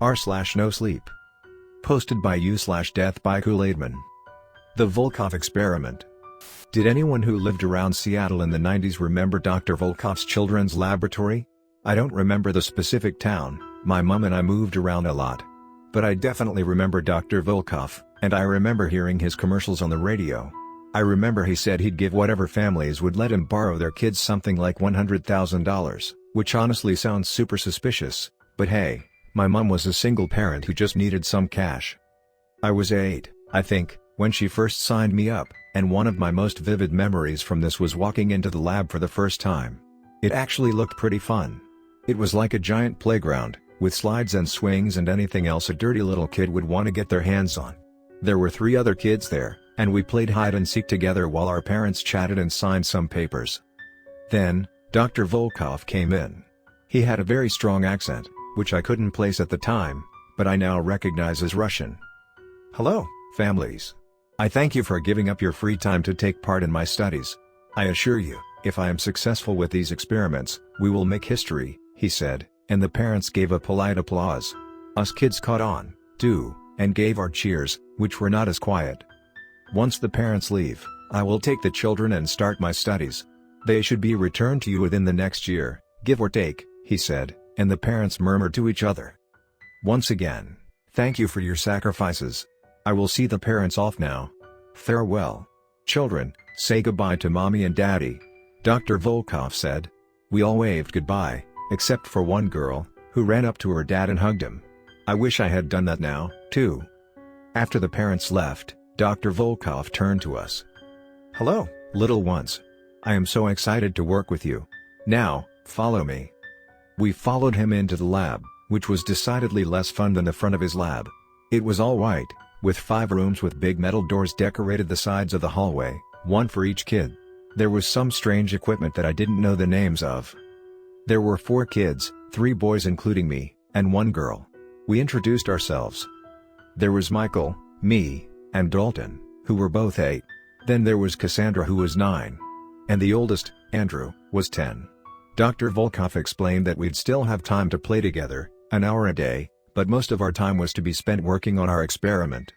r/NoSleep. Posted by u/deathbykoolaidman. The Volkov Experiment. Did anyone who lived around Seattle in the 90s remember Dr. Volkov's children's laboratory? I don't remember the specific town, my mom and I moved around a lot. But I definitely remember Dr. Volkov, and I remember hearing his commercials on the radio. I remember he said he'd give whatever families would let him borrow their kids something like $100,000, which honestly sounds super suspicious, but hey, my mom was a single parent who just needed some cash. I was 8, I think, when she first signed me up, and one of my most vivid memories from this was walking into the lab for the first time. It actually looked pretty fun. It was like a giant playground, with slides and swings and anything else a dirty little kid would want to get their hands on. There were 3 other kids there, and we played hide and seek together while our parents chatted and signed some papers. Then, Dr. Volkov came in. He had a very strong accent, which I couldn't place at the time, but I now recognize as Russian. "Hello, families. I thank you for giving up your free time to take part in my studies. I assure you, if I am successful with these experiments, we will make history," he said, and the parents gave a polite applause. Us kids caught on, too, and gave our cheers, which were not as quiet. "Once the parents leave, I will take the children and start my studies. They should be returned to you within the next year, give or take," he said, and the parents murmured to each other. "Once again, thank you for your sacrifices. I will see the parents off now. Farewell. Children, say goodbye to mommy and daddy," Dr. Volkov said. We all waved goodbye, except for one girl, who ran up to her dad and hugged him. I wish I had done that now, too. After the parents left, Dr. Volkov turned to us. "Hello, little ones. I am so excited to work with you. Now, follow me." We followed him into the lab, which was decidedly less fun than the front of his lab. It was all white, with 5 rooms with big metal doors decorated the sides of the hallway, one for each kid. There was some strange equipment that I didn't know the names of. There were 4 kids, 3 boys including me, and 1 girl. We introduced ourselves. There was Michael, me, and Dalton, who were both 8. Then there was Cassandra, who was 9. And the oldest, Andrew, was 10. Dr. Volkov explained that we'd still have time to play together, an hour a day, but most of our time was to be spent working on our experiment.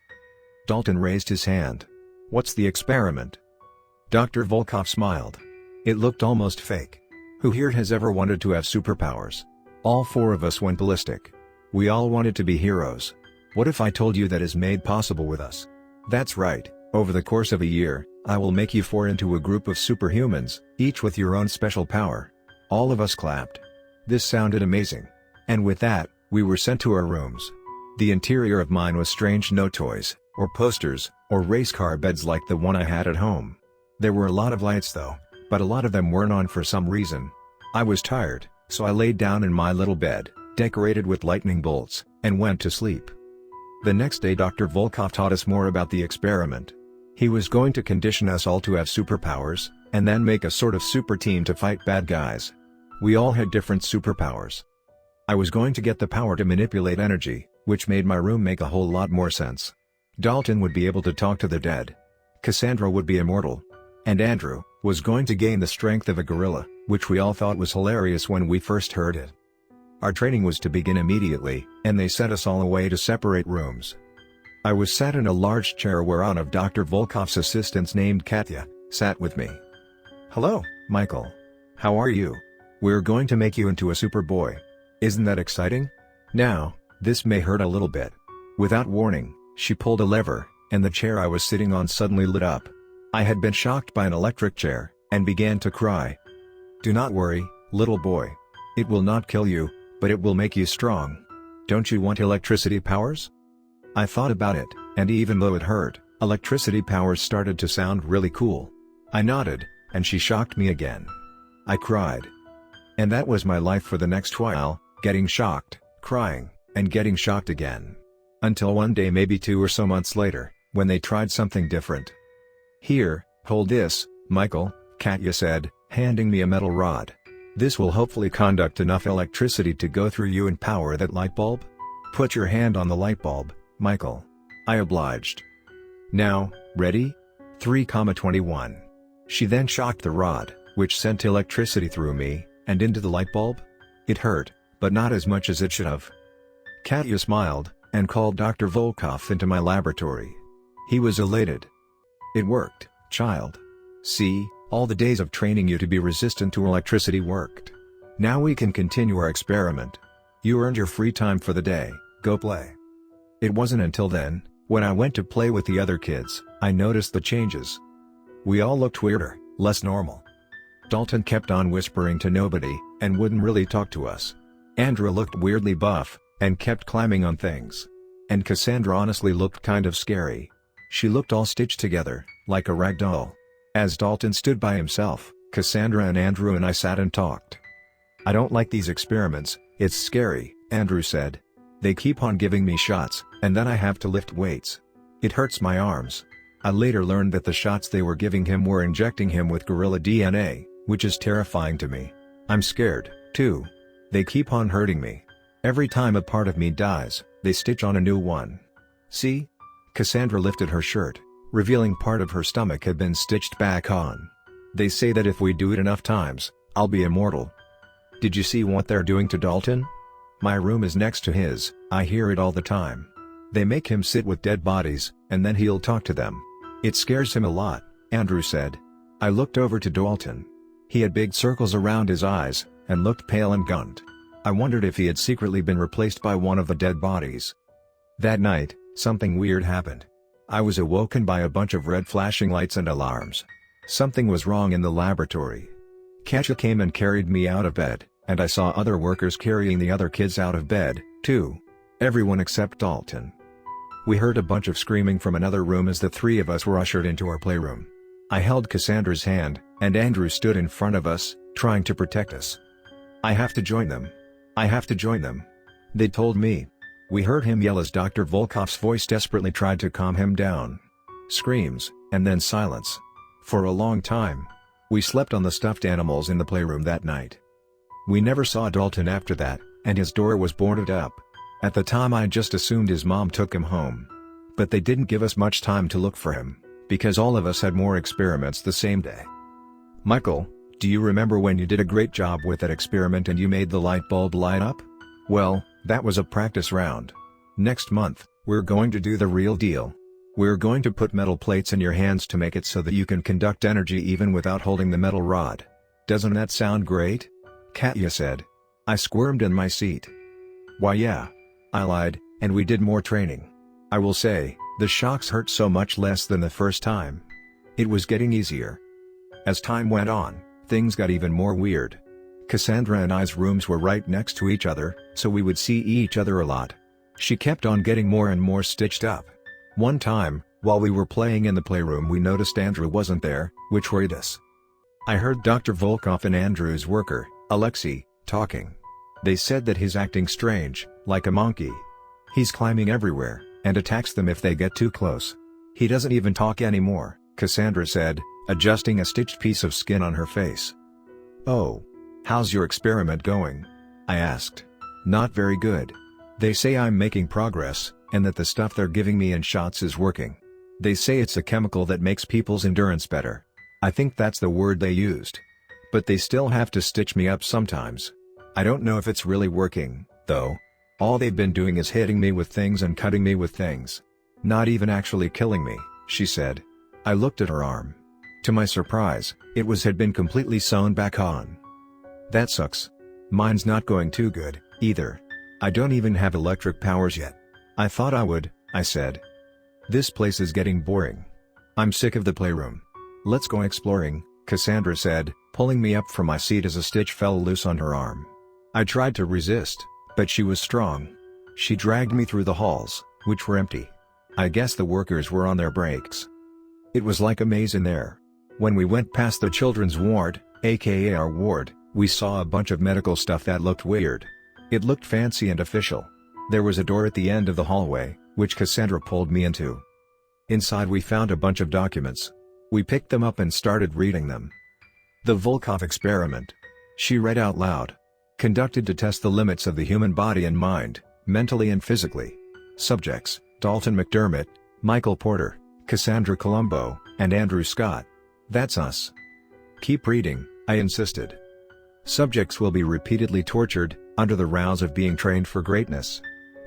Dalton raised his hand. "What's the experiment?" Dr. Volkov smiled. It looked almost fake. Who here has ever wanted to have superpowers? All 4 of us went ballistic. We all wanted to be heroes. What if I told you that is made possible with us? That's right, over the course of a year, I will make you 4 into a group of superhumans, each with your own special power. All of us clapped. This sounded amazing. And with that, we were sent to our rooms. The interior of mine was strange: no toys, or posters, or race car beds like the one I had at home. There were a lot of lights though, but a lot of them weren't on for some reason. I was tired, so I laid down in my little bed, decorated with lightning bolts, and went to sleep. The next day Dr. Volkov taught us more about the experiment. He was going to condition us all to have superpowers, and then make a sort of super team to fight bad guys. We all had different superpowers. I was going to get the power to manipulate energy, which made my room make a whole lot more sense. Dalton would be able to talk to the dead. Cassandra would be immortal. And Andrew was going to gain the strength of a gorilla, which we all thought was hilarious when we first heard it. Our training was to begin immediately, and they sent us all away to separate rooms. I was sat in a large chair where one of Dr. Volkov's assistants named Katya sat with me. "Hello, Michael. How are you? We're going to make you into a superboy. Isn't that exciting? Now, this may hurt a little bit." Without warning, she pulled a lever, and the chair I was sitting on suddenly lit up. I had been shocked by an electric chair, and began to cry. "Do not worry, little boy. It will not kill you, but it will make you strong. Don't you want electricity powers?" I thought about it, and even though it hurt, electricity powers started to sound really cool. I nodded, and she shocked me again. I cried. And that was my life for the next while, getting shocked, crying, and getting shocked again. Until one day, maybe 2 or so months later, when they tried something different. "Here, hold this, Michael," Katya said, handing me a metal rod. "This will hopefully conduct enough electricity to go through you and power that light bulb. Put your hand on the light bulb, Michael." I obliged. "Now, ready? 3,21. She then shocked the rod, which sent electricity through me, and into the light bulb. It hurt, but not as much as it should have. Katya smiled, and called Dr. Volkov into my laboratory. He was elated. It worked, child. See, all the days of training you to be resistant to electricity worked. Now we can continue our experiment. You earned your free time for the day, go play. It wasn't until then, when I went to play with the other kids, I noticed the changes. We all looked weirder, less normal. Dalton kept on whispering to nobody, and wouldn't really talk to us. Andrew looked weirdly buff, and kept climbing on things. And Cassandra honestly looked kind of scary. She looked all stitched together, like a rag doll. As Dalton stood by himself, Cassandra and Andrew and I sat and talked. I don't like these experiments, it's scary, Andrew said. They keep on giving me shots, and then I have to lift weights. It hurts my arms. I later learned that the shots they were giving him were injecting him with gorilla DNA, which is terrifying to me. I'm scared, too. They keep on hurting me. Every time a part of me dies, they stitch on a new one. See? Cassandra lifted her shirt, revealing part of her stomach had been stitched back on. They say that if we do it enough times, I'll be immortal. Did you see what they're doing to Dalton? My room is next to his, I hear it all the time. They make him sit with dead bodies, and then he'll talk to them. It scares him a lot, Andrew said. I looked over to Dalton. He had big circles around his eyes, and looked pale and gaunt. I wondered if he had secretly been replaced by one of the dead bodies. That night, something weird happened. I was awoken by a bunch of red flashing lights and alarms. Something was wrong in the laboratory. Katya came and carried me out of bed, and I saw other workers carrying the other kids out of bed, too. Everyone except Dalton. We heard a bunch of screaming from another room as the three of us were ushered into our playroom. I held Cassandra's hand, and Andrew stood in front of us, trying to protect us. I have to join them. I have to join them. They told me. We heard him yell as Dr. Volkov's voice desperately tried to calm him down. Screams, and then silence. For a long time. We slept on the stuffed animals in the playroom that night. We never saw Dalton after that, and his door was boarded up. At the time I just assumed his mom took him home. But they didn't give us much time to look for him, because all of us had more experiments the same day. Michael, do you remember when you did a great job with that experiment and you made the light bulb light up? Well, that was a practice round. Next month, we're going to do the real deal. We're going to put metal plates in your hands to make it so that you can conduct energy even without holding the metal rod. Doesn't that sound great? Katya said. I squirmed in my seat. Why yeah. I lied, and we did more training. I will say, the shocks hurt so much less than the first time. It was getting easier. As time went on, things got even more weird. Cassandra and I's rooms were right next to each other, so we would see each other a lot. She kept on getting more and more stitched up. One time, while we were playing in the playroom, we noticed Andrew wasn't there, which worried us. I heard Dr. Volkov and Andrew's worker, Alexei, talking. They said that he's acting strange, like a monkey. He's climbing everywhere, and attacks them if they get too close. He doesn't even talk anymore, Cassandra said, adjusting a stitched piece of skin on her face. Oh. How's your experiment going? I asked. Not very good. They say I'm making progress, and that the stuff they're giving me in shots is working. They say it's a chemical that makes people's endurance better. I think that's the word they used. But they still have to stitch me up sometimes. I don't know if it's really working, though. All they've been doing is hitting me with things and cutting me with things. Not even actually killing me, she said. I looked at her arm. To my surprise, it had been completely sewn back on. That sucks. Mine's not going too good, either. I don't even have electric powers yet. I thought I would, I said. This place is getting boring. I'm sick of the playroom. Let's go exploring, Cassandra said, pulling me up from my seat as a stitch fell loose on her arm. I tried to resist, but she was strong. She dragged me through the halls, which were empty. I guess the workers were on their breaks. It was like a maze in there. When we went past the children's ward, aka our ward, we saw a bunch of medical stuff that looked weird. It looked fancy and official. There was a door at the end of the hallway, which Cassandra pulled me into. Inside we found a bunch of documents. We picked them up and started reading them. The Volkov Experiment. She read out loud. Conducted to test the limits of the human body and mind, mentally and physically. Subjects, Dalton McDermott, Michael Porter, Cassandra Colombo, and Andrew Scott. That's us. Keep reading, I insisted. Subjects will be repeatedly tortured, under the rounds of being trained for greatness.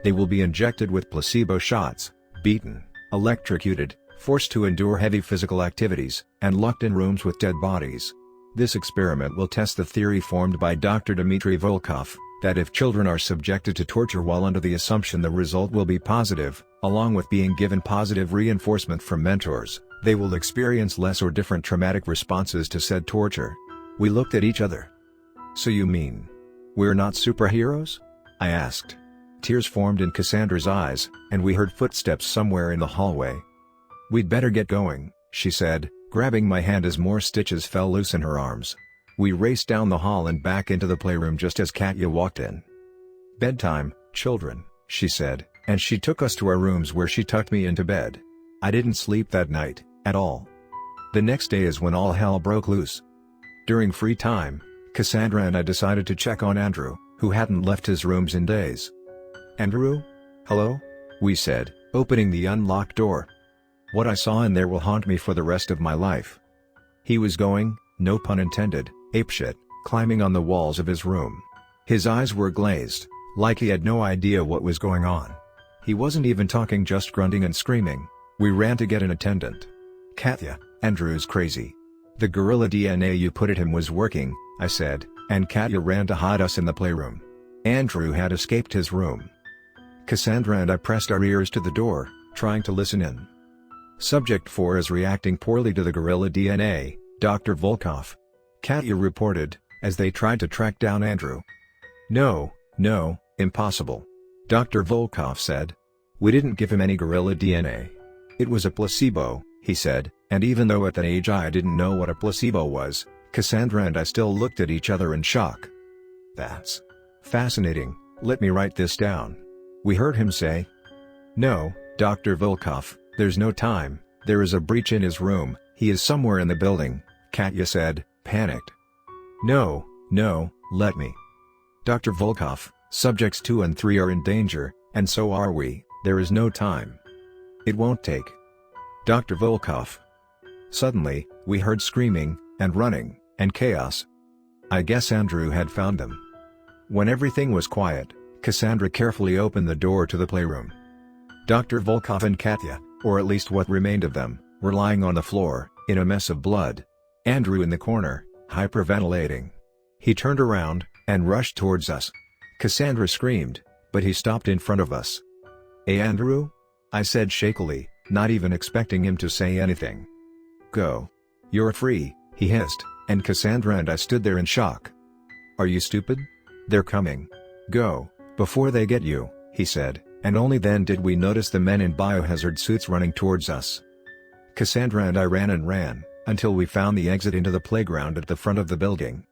They will be injected with placebo shots, beaten, electrocuted, forced to endure heavy physical activities, and locked in rooms with dead bodies. This experiment will test the theory formed by Dr. Dmitry Volkov, that if children are subjected to torture while under the assumption the result will be positive, along with being given positive reinforcement from mentors, they will experience less or different traumatic responses to said torture. We looked at each other. "So you mean we're not superheroes?" I asked. Tears formed in Cassandra's eyes, and we heard footsteps somewhere in the hallway. "We'd better get going," she said, grabbing my hand as more stitches fell loose in her arms. We raced down the hall and back into the playroom just as Katya walked in. "Bedtime, children," she said, and she took us to our rooms where she tucked me into bed. I didn't sleep that night, at all. The next day is when all hell broke loose. During free time, Cassandra and I decided to check on Andrew, who hadn't left his rooms in days. "Andrew? Hello?" we said, opening the unlocked door. What I saw in there will haunt me for the rest of my life. He was going, no pun intended, apeshit, climbing on the walls of his room. His eyes were glazed, like he had no idea what was going on. He wasn't even talking, just grunting and screaming. We ran to get an attendant. "Katya, Andrew's crazy. The gorilla DNA you put at him was working," I said, and Katya ran to hide us in the playroom. Andrew had escaped his room. Cassandra and I pressed our ears to the door, trying to listen in. "Subject 4 is reacting poorly to the gorilla DNA, Dr. Volkov," Katya reported, as they tried to track down Andrew. No, impossible," Dr. Volkov said. "We didn't give him any gorilla DNA. It was a placebo," he said, and even though at that age I didn't know what a placebo was, Cassandra and I still looked at each other in shock. "That's fascinating, let me write this down," we heard him say. "No, Dr. Volkov, there's no time, there is a breach in his room, he is somewhere in the building," Katya said, panicked. No, let me. "Dr. Volkov, subjects 2 and 3 are in danger, and so are we, there is no time. It won't take. Dr. Volkov." Suddenly, we heard screaming, and running, and chaos. I guess Andrew had found them. When everything was quiet, Cassandra carefully opened the door to the playroom. Dr. Volkov and Katya, or at least what remained of them, were lying on the floor, in a mess of blood. Andrew in the corner, hyperventilating. He turned around, and rushed towards us. Cassandra screamed, but he stopped in front of us. "Hey Andrew?" I said shakily, not even expecting him to say anything. "Go. You're free," he hissed, and Cassandra and I stood there in shock. "Are you stupid? They're coming. Go, before they get you," he said, and only then did we notice the men in biohazard suits running towards us. Cassandra and I ran, until we found the exit into the playground at the front of the building.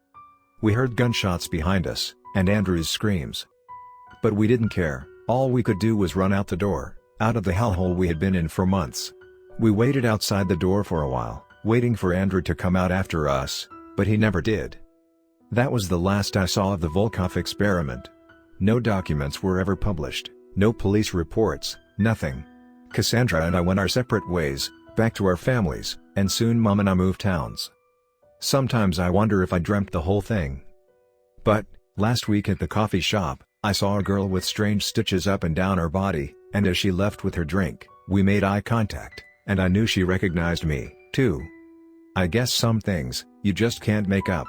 We heard gunshots behind us, and Andrew's screams. But we didn't care, all we could do was run out the door, out of the hellhole we had been in for months. We waited outside the door for a while, waiting for Andrew to come out after us, but he never did. That was the last I saw of the Volkov experiment. No documents were ever published, no police reports, nothing. Cassandra and I went our separate ways, back to our families, and soon Mom and I moved towns. Sometimes I wonder if I dreamt the whole thing. But, last week at the coffee shop, I saw a girl with strange stitches up and down her body, and as she left with her drink, we made eye contact, and I knew she recognized me, too. I guess some things, you just can't make up.